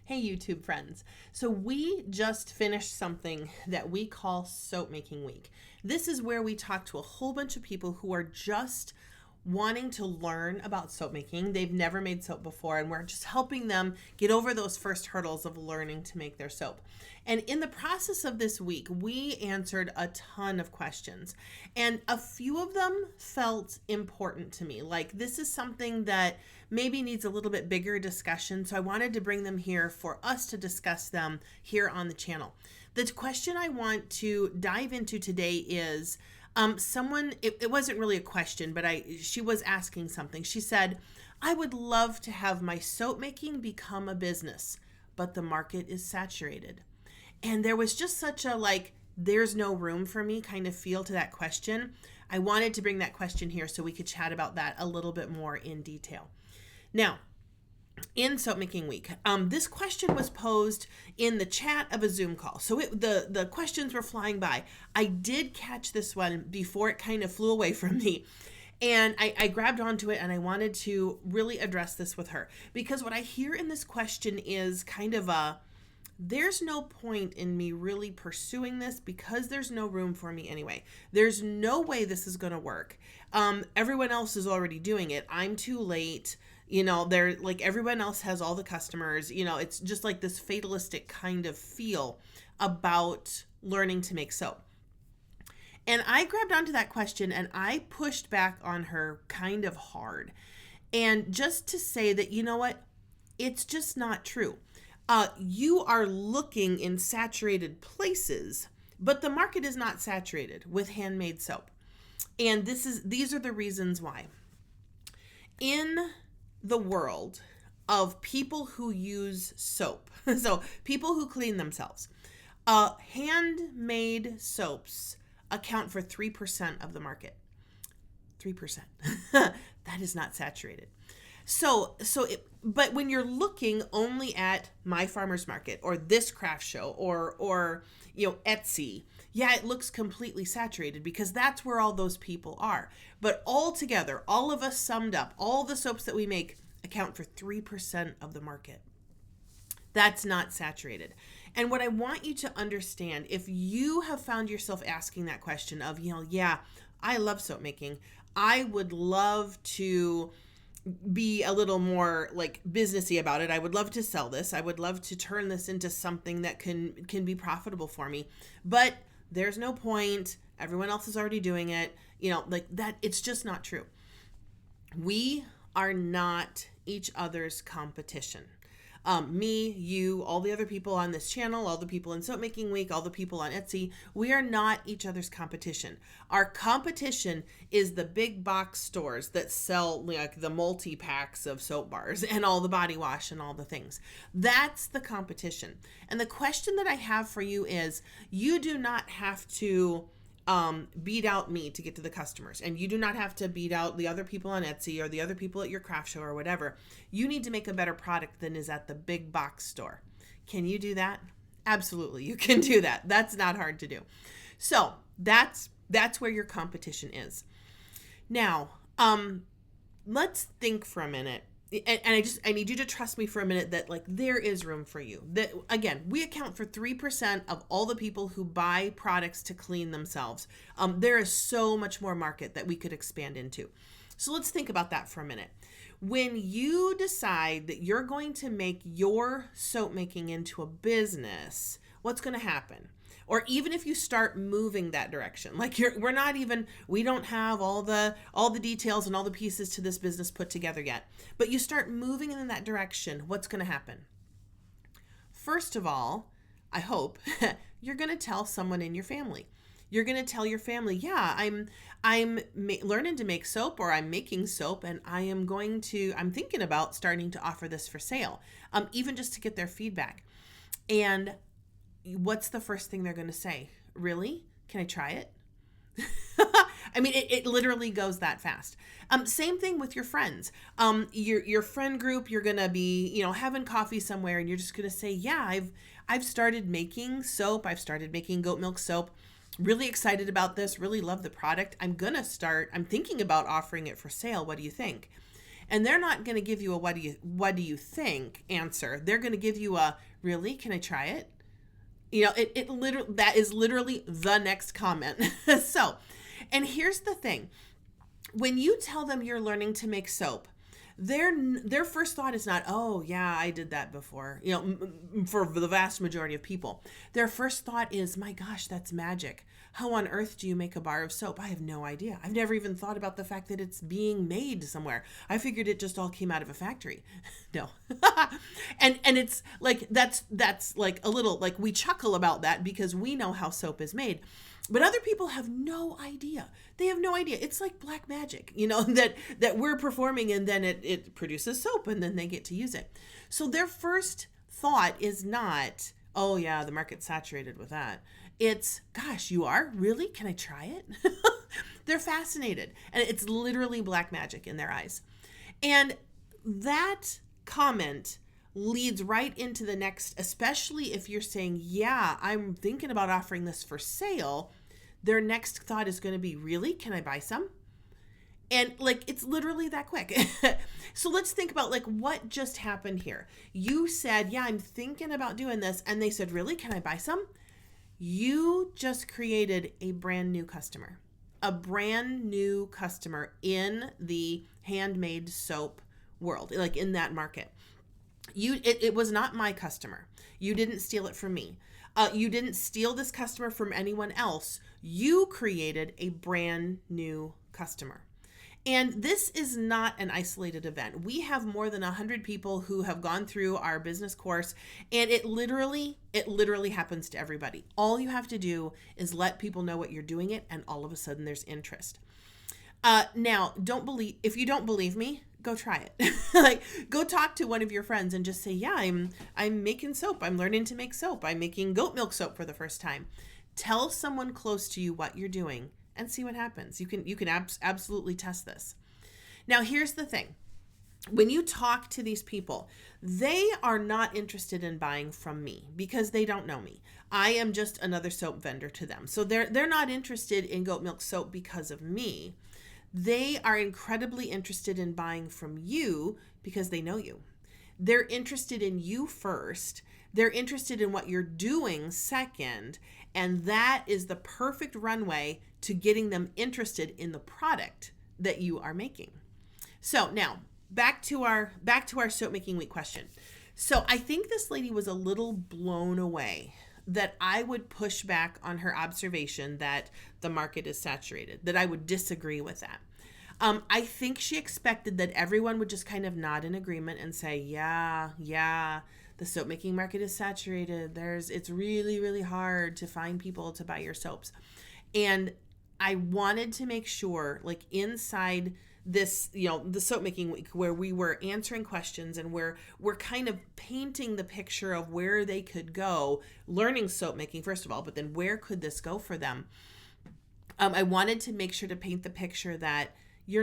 Hey YouTube friends. So we just finished something that we call Soap Making Week. This is where we talk to a whole bunch of people who are just wanting to learn about soap making. They've never made soap before, and we're just helping them get over those first hurdles of learning to make their soap. And in the process of this week, we answered a ton of questions, and a few of them felt important to me. Like, this is something that maybe needs a little bit bigger discussion, so I wanted to bring them here for us to discuss them here on the channel. The question I want to dive into today is it wasn't really a question, but she was asking something. She said, I would love to have my soap making become a business, but the market is saturated. And there was just such a there's no room for me kind of feel to that question. I wanted to bring that question here so we could chat about that a little bit more in detail. Now, in Soap Making Week, this question was posed in the chat of a Zoom call. So the questions were flying by. I did catch this one before it kind of flew away from me. And I grabbed onto it and I wanted to really address this with her. Because what I hear in this question is kind of there's no point in me really pursuing this because there's no room for me anyway. There's no way this is going to work. Everyone else is already doing it. I'm too late. They're like, everyone else has all the customers. It's just like this fatalistic kind of feel about learning to make soap. And I grabbed onto that question and I pushed back on her kind of hard. And just to say that, you know what? It's just not true. You are looking in saturated places, but the market is not saturated with handmade soap. And these are the reasons why. In the world of people who use soap, so people who clean themselves, handmade soaps account for 3% of the market. 3%. That is not saturated. But when you're looking only at My Farmer's Market or this craft show or Etsy, yeah, it looks completely saturated because that's where all those people are. But all together, all of us summed up, all the soaps that we make account for 3% of the market. That's not saturated. And what I want you to understand, if you have found yourself asking that question of, yeah, I love soap making. I would love to be a little more businessy about it. I would love to sell this. I would love to turn this into something that can be profitable for me. But there's no point. Everyone else is already doing it. That it's just not true. We are not each other's competition. Me, you, all the other people on this channel, all the people in Soap Making Week, all the people on Etsy, we are not each other's competition. Our competition is the big box stores that sell the multi-packs of soap bars and all the body wash and all the things. That's the competition. And the question that I have for you is, you do not have to beat out me to get to the customers, and you do not have to beat out the other people on Etsy or the other people at your craft show or whatever. You need to make a better product than is at the big box store. Can you do that? Absolutely, you can do that. That's not hard to do. So that's where your competition is. Now, let's think for a minute. And I need you to trust me for a minute that there is room for you. That again, we account for 3% of all the people who buy products to clean themselves. There is so much more market that we could expand into. So let's think about that for a minute. When you decide that you're going to make your soap making into a business, what's going to happen? Or even if you start moving that direction, we don't have all the details and all the pieces to this business put together yet, but you start moving in that direction, what's going to happen? First of all, I hope you're going to tell someone in your family. You're going to tell your family, yeah, I'm learning to make soap, or I'm making soap, and I'm thinking about starting to offer this for sale, even just to get their feedback. And what's the first thing they're going to say? Really? Can I try it? I mean, it literally goes that fast. Same thing with your friends. Your friend group, you're going to be, having coffee somewhere, and you're just going to say, yeah, I've started making soap. I've started making goat milk soap. Really excited about this. Really love the product. I'm thinking about offering it for sale. What do you think? And they're not going to give you a what do you think answer. They're going to give you a, really, can I try it? It literally, that is literally the next comment. So, and here's the thing. When you tell them you're learning to make soap, their first thought is not, oh yeah, I did that before. For the vast majority of people, their first thought is, my gosh, that's magic. How on earth do you make a bar of soap? I have no idea. I've never even thought about the fact that it's being made somewhere. I figured it just all came out of a factory. No. and it's like, that's like a little, like, we chuckle about that because we know how soap is made. But other people have no idea. They have no idea. It's like black magic, that we're performing, and then it produces soap, and then they get to use it. So their first thought is not, oh yeah, the market's saturated with that. It's, gosh, you are? Really? Can I try it? They're fascinated. And it's literally black magic in their eyes. And that comment leads right into the next, especially if you're saying, yeah, I'm thinking about offering this for sale. Their next thought is going to be, really? Can I buy some? And like, it's literally that quick. So let's think about like what just happened here. You said, yeah, I'm thinking about doing this. And they said, really? Can I buy some? You just created a brand new customer, in the handmade soap world, like in that market. It was not my customer. You didn't steal it from me. You didn't steal this customer from anyone else. You created a brand new customer. And this is not an isolated event. We have more than 100 people who have gone through our business course, and it literally happens to everybody. All you have to do is let people know what you're doing it, and all of a sudden there's interest. Now, if you don't believe me, go try it. Like, go talk to one of your friends and just say, yeah, I'm making soap. I'm learning to make soap. I'm making goat milk soap for the first time. Tell someone close to you what you're doing and see what happens. You can absolutely test this. Now, here's the thing. When you talk to these people, they are not interested in buying from me because they don't know me. I am just another soap vendor to them. So they're not interested in goat milk soap because of me. They are incredibly interested in buying from you because they know you. They're interested in you first. They're interested in what you're doing second. And that is the perfect runway to getting them interested in the product that you are making. So now back to our soap making week question. So I think this lady was a little blown away that I would push back on her observation that the market is saturated, that I would disagree with that. I think she expected that everyone would just kind of nod in agreement and say, yeah, the soap making market is saturated. It's really, really hard to find people to buy your soaps. And I wanted to make sure, like, inside this, the soap making week, where we were answering questions and we're kind of painting the picture of where they could go learning soap making, first of all, but then where could this go for them? I wanted to make sure to paint the picture that we're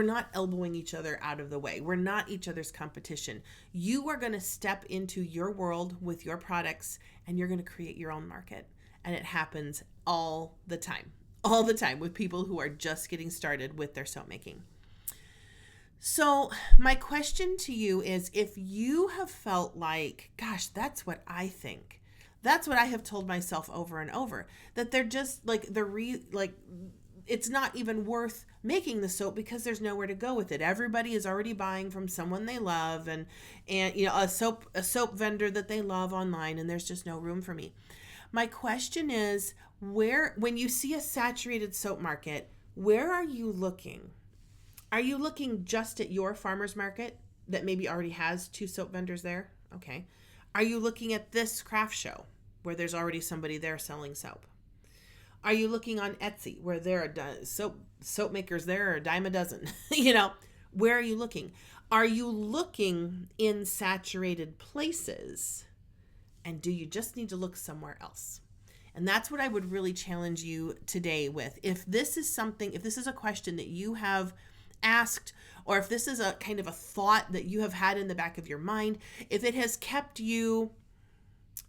not elbowing each other out of the way. We're not each other's competition. You are going to step into your world with your products and you're going to create your own market. And it happens all the time with people who are just getting started with their soap making. So my question to you is, if you have felt like, gosh, that's what I think, that's what I have told myself over and over, that they're just like, it's not even worth making the soap because there's nowhere to go with it. Everybody is already buying from someone they love and a soap vendor that they love online, and there's just no room for me. My question is, when you see a saturated soap market, where are you looking? Are you looking just at your farmer's market that maybe already has 2 soap vendors there? Okay. Are you looking at this craft show where there's already somebody there selling soap? Are you looking on Etsy where there are soap makers there are a dime a dozen? Where are you looking? Are you looking in saturated places? And do you just need to look somewhere else? And that's what I would really challenge you today with. If this is a question that you have asked, or if this is a kind of a thought that you have had in the back of your mind, if it has kept you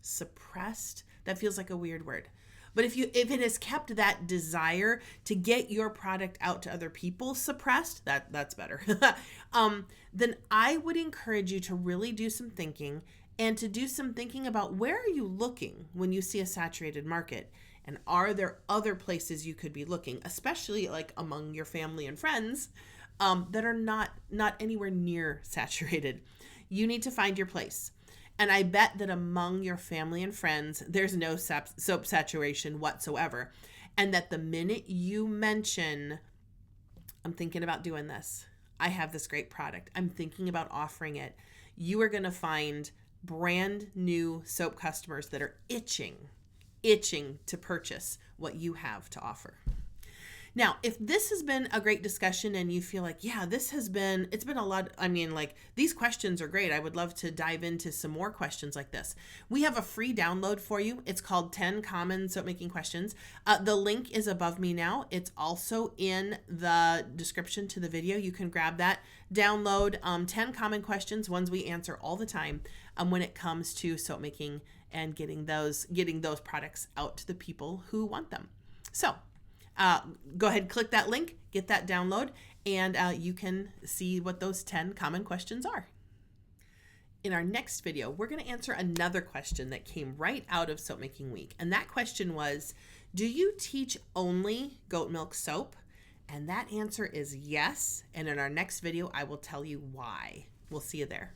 suppressed, that feels like a weird word, But if it has kept that desire to get your product out to other people suppressed, that's better. Then I would encourage you to really do some thinking, and to do some thinking about, where are you looking when you see a saturated market? And are there other places you could be looking, especially like among your family and friends, that are not anywhere near saturated? You need to find your place. And I bet that among your family and friends, there's no soap saturation whatsoever. And that the minute you mention, I'm thinking about doing this, I have this great product, I'm thinking about offering it, you are going to find brand new soap customers that are itching to purchase what you have to offer. Now, if this has been a great discussion and you feel like, yeah, it's been a lot, I mean, like, these questions are great, I would love to dive into some more questions like this. We have a free download for you. It's called 10 Common Soap Making Questions. The link is above me now. It's also in the description to the video. You can grab that, download 10 common questions, ones we answer all the time when it comes to soap making and getting those products out to the people who want them. So, go ahead, click that link, get that download, and you can see what those 10 common questions are. In our next video, we're going to answer another question that came right out of Soap Making Week. And that question was, do you teach only goat milk soap? And that answer is yes. And in our next video, I will tell you why. We'll see you there.